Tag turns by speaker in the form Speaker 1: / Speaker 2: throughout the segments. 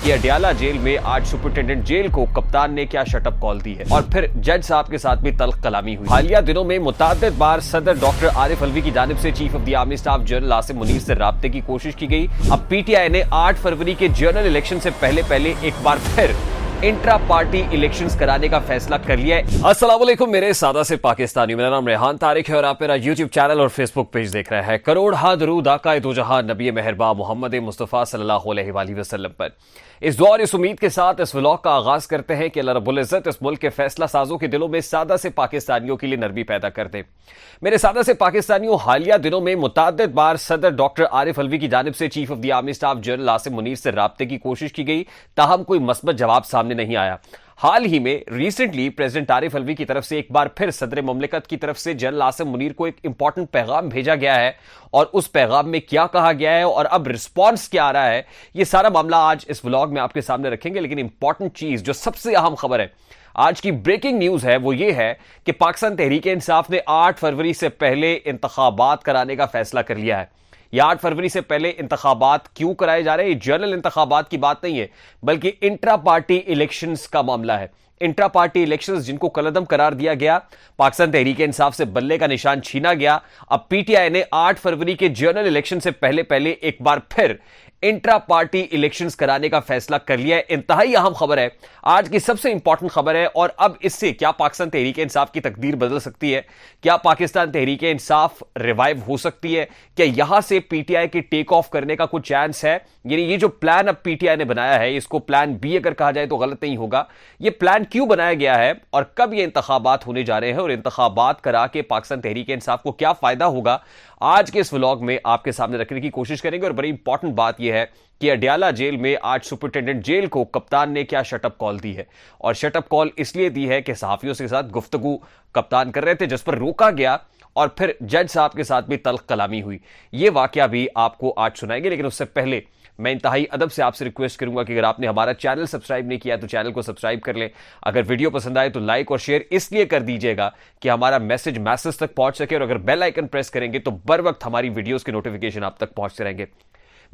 Speaker 1: कि अडयाला जेल में आज सुपरिटेंडेंट जेल को कप्तान ने क्या शटअप कॉल दी है और फिर जज साहब के साथ भी तल्ख कलामी हुई। हालिया दिनों में मुताद्दिद बार सदर डॉक्टर आरिफ अलवी की जानिब से chief of the army staff general Asim Munir से राब्ते की कोशिश की गई। अब पीटीआई ने 8 फरवरी के जनरल इलेक्शन से पहले एक बार फिर इंट्रा पार्टी इलेक्शंस कराने का फैसला कर लिया है। अस्सलाम वालेकुम मेरे सादा से पाकिस्तानी, मेरा नाम रेहान तारिक है और आप मेरा यूट्यूब चैनल और फेसबुक पेज देख रहे हैं। करोड़ हा दरूद आका दो जहां नबी मेहरबा मोहम्मद मुस्तफ़ा सल्लल्लाहु अलैहि वसल्लम पर। इस दुआ और इस उम्मीद के साथ इस व्लॉग का आगाज करते हैं कि अल्लाह रब्बुल इज्जत इस मुल्क के फैसला साजों के दिलों में सादा से पाकिस्तानियों के लिए नरमी पैदा कर दे। मेरे सादा से पाकिस्तानियों, हालिया दिनों में मुताद्दिद बार सदर डॉक्टर आरिफ अलवी की जानिब से chief of the army staff general Asim Munir से राब्ते की कोशिश की गई, ताहम कोई मस्बत जवाब सामने नहीं आया। हाल ही में रिसेंटली प्रेसिडेंट आरिफ अलवी की तरफ से एक बार फिर सदर मुमलिकत की तरफ से जनरल आसिम मुनीर को एक इंपॉर्टेंट पैगाम भेजा गया है और उस पैगाम में क्या कहा गया है और अब रिस्पॉन्स क्या आ रहा है, यह सारा मामला आज इस व्लॉग में आपके सामने रखेंगे। लेकिन इंपॉर्टेंट चीज, जो सबसे अहम खबर है, आज की ब्रेकिंग न्यूज है, वो ये है कि पाकिस्तान तहरीक-ए-इंसाफ ने 8 फरवरी से पहले इंतखाबात कराने का फैसला कर लिया है। ये 8 फरवरी से पहले इंतखाबात क्यों कराए जा रहे हैं? ये जनरल इंतखाबात की बात नहीं है, बल्कि इंट्रा पार्टी इलेक्शंस का मामला है। इंट्रा पार्टी इलेक्शंस जिनको कलअदम करार दिया गया, पाकिस्तान तहरीक-ए-इंसाफ से बल्ले का निशान छीना गया। अब पीटीआई ने 8 फरवरी के जनरल इलेक्शन से पहले एक बार फिर इंट्रा पार्टी इलेक्शंस कराने का फैसला कर लिया है। इंतहाई अहम खबर है, आज की सबसे इंपॉर्टेंट खबर है। और अब इससे क्या पाकिस्तान तहरीक-ए-इंसाफ की तकदीर बदल सकती है? क्या पाकिस्तान तहरीक-ए-इंसाफ रिवाइव हो सकती है? क्या यहां से पीटीआई के टेक ऑफ करने का कुछ चांस है? यानी ये जो प्लान अब पीटीआई ने बनाया है, इसको प्लान बी अगर कहा जाए तो गलत नहीं होगा। ये प्लान क्यों बनाया गया है और कब ये इंतखाबात होने जा रहे हैं और इंतखाबात करा के पाकिस्तान तहरीक-ए-इंसाफ को क्या फायदा होगा, आज के इस व्लॉग में आपके सामने रखने की कोशिश करेंगे। और बड़ी इंपॉर्टेंट बात यह है कि अडयाला जेल में आज सुपरिटेंडेंट जेल को कप्तान ने क्या शटअप कॉल दी है। और शटअप कॉल इसलिए दी है कि सहाफियों के साथ गुफ्तगू कप्तान कर रहे थे, जिस पर रोका गया और फिर जज साहब के साथ भी तल्ख कलामी हुई। यह वाकया भी आपको आज सुनाएंगे, लेकिन उससे पहले मैं इंतहाई अदब से आपसे रिक्वेस्ट करूंगा कि अगर आपने हमारा चैनल सब्सक्राइब नहीं किया तो चैनल को सब्सक्राइब कर लें। अगर वीडियो पसंद आए तो लाइक और शेयर इसलिए कर दीजिएगा कि हमारा मैसेज मैसेज तक पहुंच सके, और अगर बेल आइकन प्रेस करेंगे तो बर वक्त हमारी वीडियोस के नोटिफिकेशन आप तक पहुंचते रहेंगे।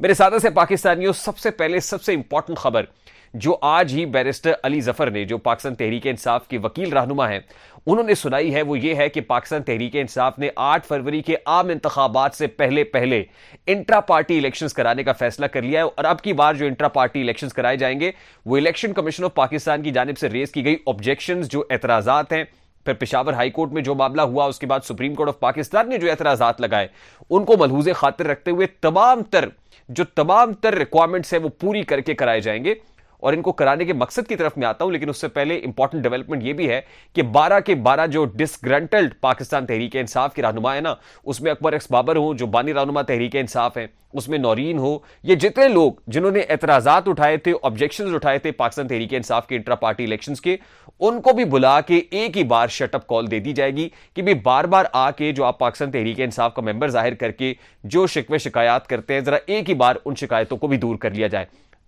Speaker 1: मेरे सादा से पाकिस्तानियों, सबसे पहले सबसे इंपॉर्टेंट खबर जो आज ही बैरिस्टर अली जफर ने, जो पाकिस्तान तहरीक-ए-इंसाफ के वकील रहनुमा हैं, उन्होंने सुनाई है, वो ये है कि पाकिस्तान तहरीक-ए-इंसाफ ने 8 फरवरी के आम इंतखाबात से पहले इंट्रा पार्टी इलेक्शंस कराने का फैसला कर लिया है। और अब की बार जो इंट्रा पार्टी इलेक्शंस कराए जाएंगे वो इलेक्शन कमीशन ऑफ पाकिस्तान की जानिब से रेज की गई ऑब्जेक्शंस, जो एतराजात हैं, फिर पेशावर हाई कोर्ट में जो मामला हुआ, उसके बाद सुप्रीम कोर्ट ऑफ पाकिस्तान ने जो एतराजात लगाए, उनको मलहूज़े खातिर रखते हुए तमाम तर रिक्वायरमेंट्स है वो पूरी करके कराए जाएंगे। और इनको कराने के मकसद की तरफ मैं आता हूं, लेकिन उससे पहले इंपॉर्टेंट डेवलपमेंट यह भी है कि 12 के 12 जो डिसग्रंटल्ड पाकिस्तान तहरीक-ए-इंसाफ के रहनुमा है ना, उसमें अकबर एक्स बाबर हो जो बानी रहनुमा तहरीक-ए-इंसाफ है, उसमें नौरीन हो, ये जितने लोग जिन्होंने एतराजात उठाए थे, ऑब्जेक्शंस उठाए थे पाकिस्तान तहरीक-ए-इंसाफ के इंट्रा पार्टी इलेक्शंस के, उनको भी बुला के एक ही बार शटअप कॉल दे दी जाएगी कि भी बार बार आके जो आप पाकिस्तान तहरीक-ए-इंसाफ का मेंबर जाहिर करके जो शिकवे शिकायत करते हैं, जरा एक ही बार उन शिकायतों को भी दूर कर लिया जाए।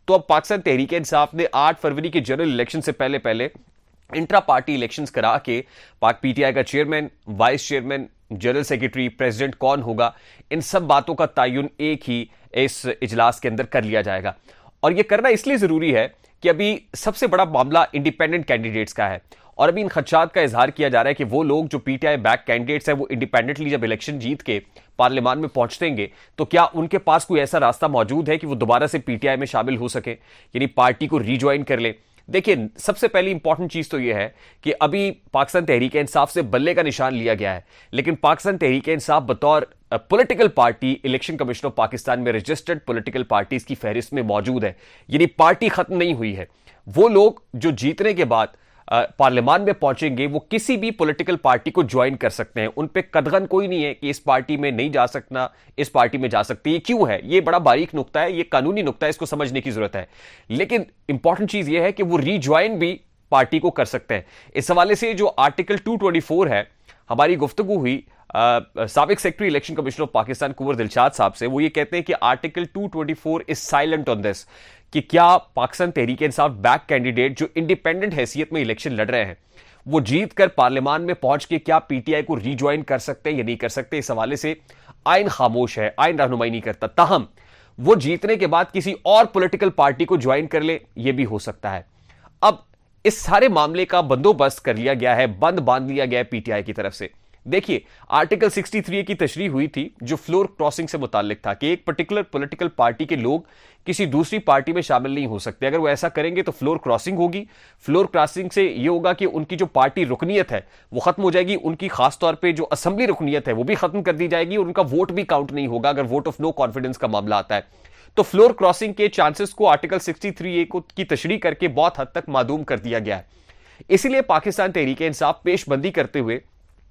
Speaker 1: तो अब पाकिस्तान तहरीक-ए-इंसाफ ने 8 फरवरी के जनरल इलेक्शन से पहले इंट्रा पार्टी इलेक्शंस करा के पाक पीटीआई का chairman, vice chairman, general secretary, president कौन होगा, इन सब बातों का तयन एक ही इस इजलास के अंदर कर लिया जाएगा। और यह करना इसलिए जरूरी है कि अभी सबसे बड़ा मामला इंडिपेंडेंट कैंडिडेट्स का है और अभी इन खदशात का इजहार किया जा रहा है कि वो लोग जो पीटीआई बैक कैंडिडेट्स हैं वो इंडिपेंडेंटली जब इलेक्शन जीत के पार्लियामान में पहुंचेंगे तो क्या उनके पास कोई ऐसा रास्ता मौजूद है कि वो दोबारा से पीटीआई में शामिल हो सके, यानी पार्टी को रीज्वाइन कर ले। देखिए, सबसे पहली इंपॉर्टेंट चीज तो यह है कि अभी पाकिस्तान तहरीक-ए-इंसाफ से बल्ले का निशान लिया गया है, लेकिन पाकिस्तान तहरीक-ए-इंसाफ बतौर political party election commission of Pakistan में रजिस्टर्ड पॉलिटिकल पार्टीज की फहरिस्त में मौजूद है, यानी पार्टी खत्म नहीं हुई है। वो लोग जो जीतने के बाद पार्लियामान में पहुंचेंगे वो किसी भी पॉलिटिकल पार्टी को ज्वाइन कर सकते हैं, उन पे कदगन कोई नहीं है कि इस पार्टी में नहीं जा सकना, इस पार्टी में जा सकती है। क्यों है? ये बड़ा बारीक नुक्ता है, ये कानूनी नुक्ता है, इसको समझने की जरूरत है। लेकिन इंपॉर्टेंट चीज ये है कि वो रीज्वाइन भी पार्टी को कर सकते हैं। इस हवाले से जो आर्टिकल 224 है, हमारी गुफ्तगू हुई साबिक secretary election commission of Pakistan Kunwar Dilshad साहब से। वो ये कहते हैं कि article 224 is silent on this, कि क्या पाकिस्तान तहरीक-ए-इंसाफ बैक कैंडिडेट जो इंडिपेंडेंट हैसियत में इलेक्शन लड़ रहे हैं वो जीत कर पार्लियामान में पहुंच के क्या पीटीआई को रीज्वाइन कर सकते हैं या नहीं कर सकते। इस हवाले से आइन खामोश है, आइन रहनुमाई नहीं करता। ताहम वो जीतने के बाद किसी और पॉलिटिकल पार्टी को ज्वाइन कर ले, यह भी हो सकता है। अब इस सारे मामले का बंदोबस्त कर लिया गया है, बंद बांध लिया गया है पीटीआई की तरफ से। देखिए, आर्टिकल 63 की तशरीह हुई थी जो फ्लोर क्रॉसिंग से मुताल्लिक था कि एक पर्टिकुलर पॉलिटिकल पार्टी के लोग किसी दूसरी पार्टी में शामिल नहीं हो सकते। अगर वो ऐसा करेंगे तो फ्लोर क्रॉसिंग होगी। फ्लोर क्रॉसिंग से यह होगा कि उनकी जो पार्टी रुकनीयत है वो खत्म हो जाएगी, उनकी खासतौर पर जो असेंबली रुकनीयत है वो भी खत्म कर दी जाएगी और उनका वोट भी काउंट नहीं होगा अगर वोट ऑफ नो कॉन्फिडेंस का मामला आता है। तो फ्लोर क्रॉसिंग के चांसेस को आर्टिकल 63A की तशरीह करके बहुत हद तक मादूम कर दिया गया है। इसीलिए पाकिस्तान तहरीक इंसाफ पेशबंदी करते हुए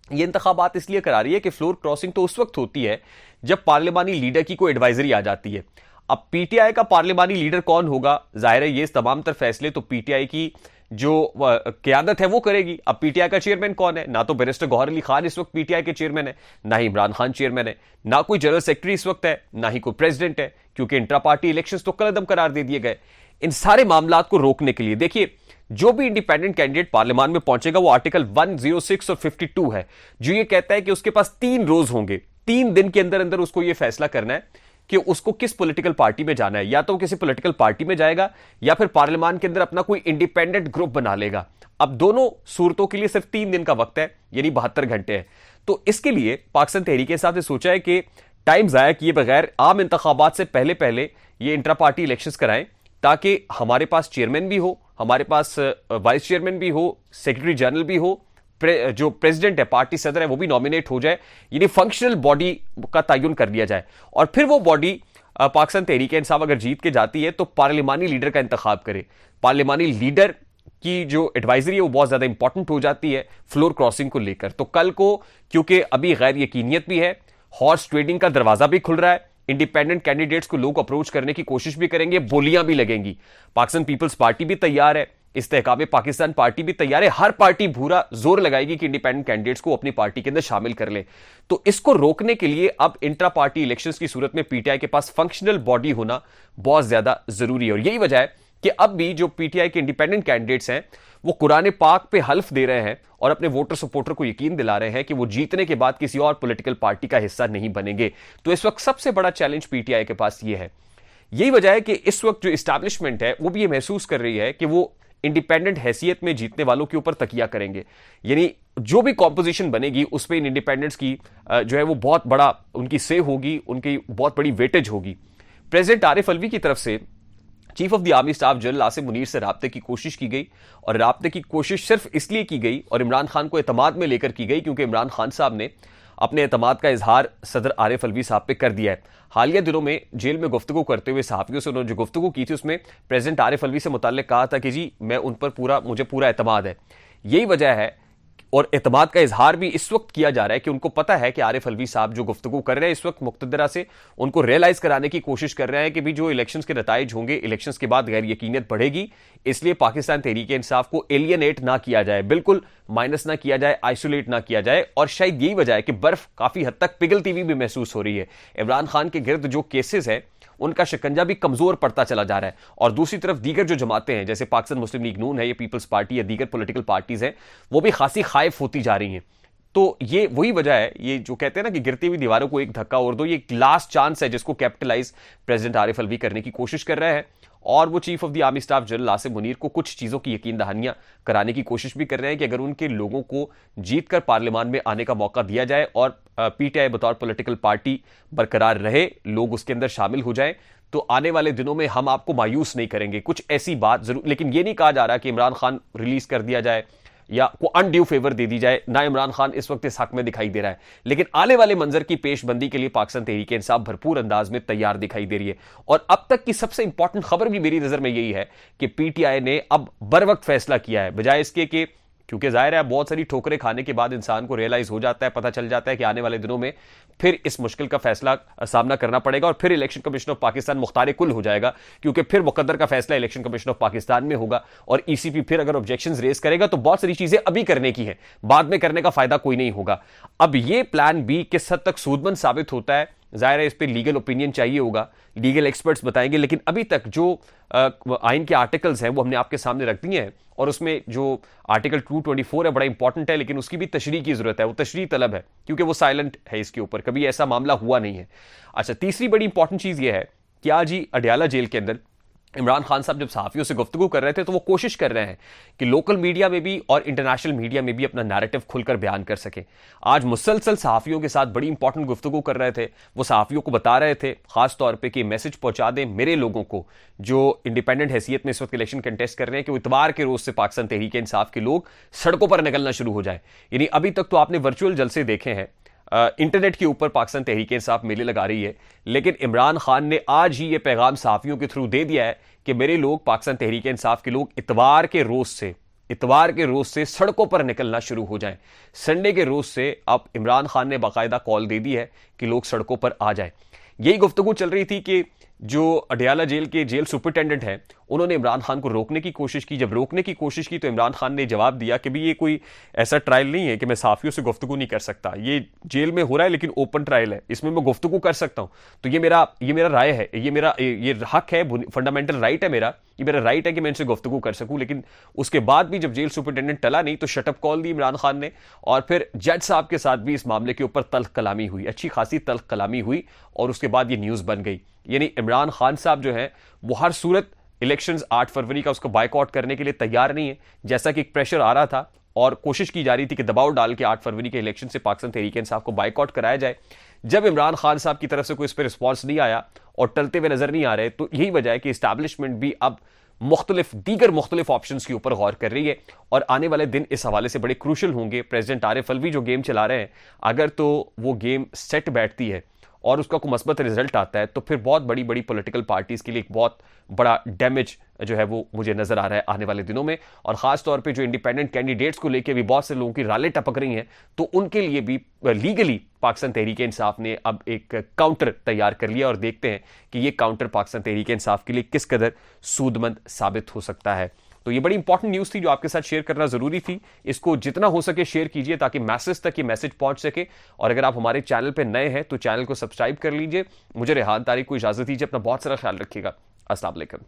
Speaker 1: ये इंतखाबात इसलिए करा रही है कि फ्लोर क्रॉसिंग तो उस वक्त होती है जब पार्लिमानी लीडर की कोई एडवाइजरी आ जाती है। अब पीटीआई का पार्लिमानी लीडर कौन होगा, जाहिर है ये तमाम तर फैसले तो पीटीआई की जो क़यादत है वो करेगी। अब पीटीआई का चेयरमैन कौन है? ना तो बैरिस्टर गौहर अली खान इस वक्त पीटीआई के चेयरमैन है, ना ही इमरान खान चेयरमैन है, ना कोई जनरल सेक्रेटरी इस वक्त है, ना ही कोई प्रेसिडेंट है, क्योंकि इंट्रा पार्टी इलेक्शंस तो कलअदम करार दे दिए गए। इन सारे मामलात को रोकने के लिए देखिए, जो भी इंडिपेंडेंट कैंडिडेट पार्लियामान में पहुंचेगा वो आर्टिकल 106 और 52 है जो ये कहता है कि उसके पास 3 रोज होंगे, 3 दिन के अंदर अंदर उसको ये फैसला करना है कि उसको किस पॉलिटिकल पार्टी में जाना है। या तो किसी पॉलिटिकल पार्टी में जाएगा या फिर पार्लियामान के अंदर अपना कोई इंडिपेंडेंट ग्रुप बना लेगा। अब दोनों सूरतों के लिए सिर्फ 3 दिन का वक्त है, यानी 72 घंटे है। तो इसके लिए पाकिस्तान तहरीक इंसाफ ने सोचा है कि टाइम जाया किए बगैर आम इंतखाबात से पहले पहले ये इंट्रा पार्टी इलेक्शंस कराएं, ताकि हमारे पास चेयरमैन भी हो, हमारे पास वाइस चेयरमैन भी हो, सेक्रेटरी जनरल भी हो, जो प्रेसिडेंट है, पार्टी सदर है, वो भी नॉमिनेट हो जाए, यानी फंक्शनल बॉडी का तयन कर दिया जाए। और फिर वो बॉडी पाकिस्तान तहरीक इंसाफ अगर जीत के जाती है तो पार्लिमानी लीडर का इंतखाब करे। पार्लिमानी लीडर की जो एडवाइजरी है वो बहुत ज्यादा इंपॉर्टेंट हो जाती है फ्लोर क्रॉसिंग को लेकर। तो कल को क्योंकि अभी गैर यकीनियत भी है, हॉर्स ट्रेडिंग का दरवाजा भी खुल रहा है, इंडिपेंडेंट कैंडिडेट्स को लोग अप्रोच करने की कोशिश भी करेंगे, बोलियां भी लगेंगी। पाकिस्तान पीपल्स पार्टी भी तैयार है, इस्तेहकाम पाकिस्तान पार्टी भी तैयार है, हर पार्टी पूरा जोर लगाएगी कि इंडिपेंडेंट कैंडिडेट्स को अपनी पार्टी के अंदर शामिल कर ले। तो इसको रोकने के लिए अब इंट्रा पार्टी इलेक्शंस की सूरत में पीटीआई के पास फंक्शनल बॉडी होना बहुत ज्यादा जरूरी है। और यही वजह है कि अब भी जो पीटीआई के इंडिपेंडेंट कैंडिडेट्स हैं वो कुरान पाक पे हल्फ दे रहे हैं और अपने वोटर सपोर्टर को यकीन दिला रहे हैं कि वो जीतने के बाद किसी और पॉलिटिकल पार्टी का हिस्सा नहीं बनेंगे। तो इस वक्त सबसे बड़ा चैलेंज पीटीआई के पास ये है। यही वजह है कि इस वक्त जो एस्टैब्लिशमेंट है वो भी ये महसूस कर रही है कि वो इंडिपेंडेंट हैसियत में जीतने वालों के ऊपर तकिया करेंगे, यानी जो भी कॉम्पोजिशन बनेगी उस पर इन इंडिपेंडेंट्स की जो है वो बहुत बड़ा उनकी से होगी, उनकी बहुत बड़ी वेटेज होगी। प्रेसिडेंट आरिफ अलवी की तरफ से chief of the army staff general Asim Munir से राब्ते की कोशिश की गई और राब्ते की कोशिश सिर्फ इसलिए की गई और इमरान खान को एतमाद में लेकर की गई क्योंकि इमरान खान साहब ने अपने एतमाद का इजहार सदर आरिफ अलवी साहब पे कर दिया है। हालिया दिनों में जेल में गुफ्तगू करते हुए सहाफियों से उन्होंने जो गुफ्तगू की थी उसमें प्रेसिडेंट आरिफ अलवी से मुताल्लिक कहा था कि जी मैं उन पर मुझे पूरा एतमाद है। यही वजह है और एतमाद का इजहार भी इस वक्त किया जा रहा है कि उनको पता है कि आरिफ अलवी साहब जो गुफ्तगू कर रहे हैं इस वक्त मुक्तदरा से उनको रियलाइज कराने की कोशिश कर रहे हैं कि भी जो इलेक्शंस के नताइज होंगे, इलेक्शंस के बाद गैर यकीनियत बढ़ेगी, इसलिए पाकिस्तान तहरीक इंसाफ को एलियनेट ना किया जाए, बिल्कुल माइनस ना किया जाए, आइसोलेट ना किया जाए। और शायद यही वजह है कि बर्फ काफी हद तक पिघलती हुई भी महसूस हो रही है। इमरान खान के गिर्द जो केसेस है उनका शिकंजा भी कमजोर पड़ता चला जा रहा है और दूसरी तरफ दीगर जो जमातें हैं जैसे पाकिस्तान मुस्लिम लीग नून है, ये पीपल्स पार्टी या दीगर पॉलिटिकल पार्टीज हैं, वो भी खासी खाइफ होती जा रही हैं। तो ये वही वजह है, ये जो कहते हैं ना कि गिरती हुई दीवारों को एक धक्का और दो, ये एक लास्ट चांस है जिसको कैपिटलाइज प्रेसिडेंट आरिफ अलवी करने की कोशिश कर रहे हैं। और वो chief of the army staff general Asim Munir को कुछ चीजों की यकीन दहानियां कराने की कोशिश भी कर रहे हैं कि अगर उनके लोगों को जीतकर पार्लियामान में आने का मौका दिया जाए और पीटीआई बतौर पॉलिटिकल पार्टी बरकरार रहे, लोग उसके अंदर शामिल हो जाएं, तो आने वाले दिनों में हम आपको मायूस नहीं करेंगे। कुछ ऐसी बात जरूर, लेकिन यह नहीं कहा जा रहा कि इमरान खान रिलीज कर दिया जाए या को अनड्यू फेवर दे दी जाए, ना इमरान खान इस वक्त इस हक में दिखाई दे रहा है। लेकिन आने वाले मंजर की पेशबंदी के लिए पाकिस्तान तहरीक इंसाफ भरपूर अंदाज में तैयार दिखाई दे रही है। और अब तक की सबसे इंपॉर्टेंट खबर भी मेरी नजर में यही है कि पीटीआई ने अब बर वक्त फैसला किया है, बजाय इसके कि क्योंकि जाहिर है बहुत सारी ठोकरें खाने के बाद इंसान को रियलाइज हो जाता है, पता चल जाता है कि आने वाले दिनों में फिर इस मुश्किल का फैसला सामना करना पड़ेगा और फिर election commission of Pakistan Mukhtar कुल हो जाएगा, क्योंकि फिर मुकद्दर का फैसला इलेक्शन कमीशन ऑफ पाकिस्तान में होगा और ईसीपी फिर अगर ऑब्जेक्शंस रेज करेगा तो बहुत सारी चीजें अभी करने की हैं, बाद में करने का फायदा कोई नहीं होगा। अब ये प्लान बी किस हद तक सूदमंद साबित होता है, जाहिर है इस पर लीगल ओपिनियन चाहिए होगा, लीगल एक्सपर्ट्स बताएंगे। लेकिन अभी तक जो आइन के आर्टिकल्स हैं वो हमने आपके सामने रख दिए हैं और उसमें जो आर्टिकल 224 है बड़ा इंपॉर्टेंट है, लेकिन उसकी भी तशरीह की जरूरत है, वो तशरीह तलब है क्योंकि वो साइलेंट है, इसके ऊपर कभी ऐसा मामला हुआ नहीं है। अच्छा, तीसरी बड़ी इंपॉर्टेंट चीज ये है कि आज ही अडयाला जेल के अंदर इमरान खान साहब जब सहाफियों से गुफ्तगू कर रहे थे तो वो कोशिश कर रहे हैं कि लोकल मीडिया में भी और इंटरनेशनल मीडिया में भी अपना नैरेटिव खुलकर बयान कर सके। आज मुसलसल सहाफियों के साथ बड़ी इंपॉर्टेंट गुफ्तगू कर रहे थे। वो सहाफियों को बता रहे थे खास तौर पे कि मैसेज पहुंचा दें मेरे लोगों को जो इंडिपेंडेंट हैसियत में इस वक्त इलेक्शन कंटेस्ट कर रहे हैं कि वो इतवार के रोज से पाकिस्तान तहरीक इंसाफ के लोग सड़कों पर निकलना शुरू हो जाए। यानी अभी तक तो आपने वर्चुअल जलसे देखे हैं, इंटरनेट के ऊपर पाकिस्तान तहरीक इंसाफ मेले लगा रही है, लेकिन इमरान खान ने आज ही यह पैगाम सहाफियों के थ्रू दे दिया है कि मेरे लोग पाकिस्तान तहरीक इंसाफ के लोग इतवार के रोज से सड़कों पर निकलना शुरू हो जाएं। संडे के रोज से अब इमरान खान ने बाकायदा कॉल दे दी है कि लोग सड़कों पर आ जाएं। यही गुफ्तगू चल रही थी कि जो अडयाला जेल के जेल सुपरिटेंडेंट हैं उन्होंने इमरान खान को रोकने की कोशिश की। जब रोकने की कोशिश की तो इमरान खान ने जवाब दिया कि भाई ये कोई ऐसा ट्रायल नहीं है कि मैं सहाफियों से गुफ्तगू नहीं कर सकता, ये जेल में हो रहा है लेकिन ओपन ट्रायल है, इसमें मैं गुफ्तगू कर सकता हूं, तो ये मेरा राय है, ये हक है, फंडामेंटल राइट है मेरा, ये मेरा राइट है कि मैं इनसे गुफ्तगू कर सकूं। लेकिन उसके बाद भी जब जेल सुपरिटेंडेंट टला नहीं तो शटअप कॉल दी इमरान खान ने और फिर जज साहब के साथ भी इस मामले के ऊपर तल्ख कलामी हुई, अच्छी खासी तल्ख कलामी हुई और उसके बाद ये न्यूज बन गई। यानी इमरान खान साहब जो है वो हर सूरत इलेक्शंस 8 फरवरी का उसको बायकॉट करने के लिए तैयार नहीं है, जैसा कि एक प्रेशर आ रहा था और कोशिश की जा रही थी कि दबाव डाल के 8 फरवरी के इलेक्शन से पाकिस्तान तहरीक इंसाफ को बायकॉट कराया जाए। जब इमरान खान साहब की तरफ से कोई इस पर रिस्पॉन्स नहीं आया और टलते हुए नजर नहीं आ रहे, तो यही वजह है कि इस्टेब्लिशमेंट भी अब दीगर मुख्तलिफ ऑप्शंस के ऊपर गौर कर रही है और आने वाले दिन इस हवाले से बड़े क्रूशल होंगे। प्रेसिडेंट आरिफ अलवी जो गेम चला रहे हैं, अगर तो वो गेम सेट बैठती है और उसका कोई मस्बत रिजल्ट आता है तो फिर बहुत बड़ी बड़ी पॉलिटिकल पार्टीज के लिए एक बहुत बड़ा डैमेज जो है वो मुझे नजर आ रहा है आने वाले दिनों में। और खास तौर पे जो इंडिपेंडेंट कैंडिडेट्स को लेकर भी बहुत से लोगों की रालें टपक रही हैं, तो उनके लिए भी लीगली पाकिस्तान तहरीक इंसाफ ने अब एक काउंटर तैयार कर लिया और देखते हैं कि ये काउंटर पाकिस्तान तहरीक इंसाफ के लिए किस कदर सूदमंद साबित हो सकता है। तो ये बड़ी इंपॉर्टेंट न्यूज थी जो आपके साथ शेयर करना जरूरी थी। इसको जितना हो सके शेयर कीजिए ताकि मैसेज तक ये मैसेज पहुंच सके। और अगर आप हमारे चैनल पे नए हैं तो चैनल को सब्सक्राइब कर लीजिए। मुझे रेहान तारिक को इजाजत दीजिए। अपना बहुत सारा ख्याल रखिएगा। अस्सलाम वालेकुम।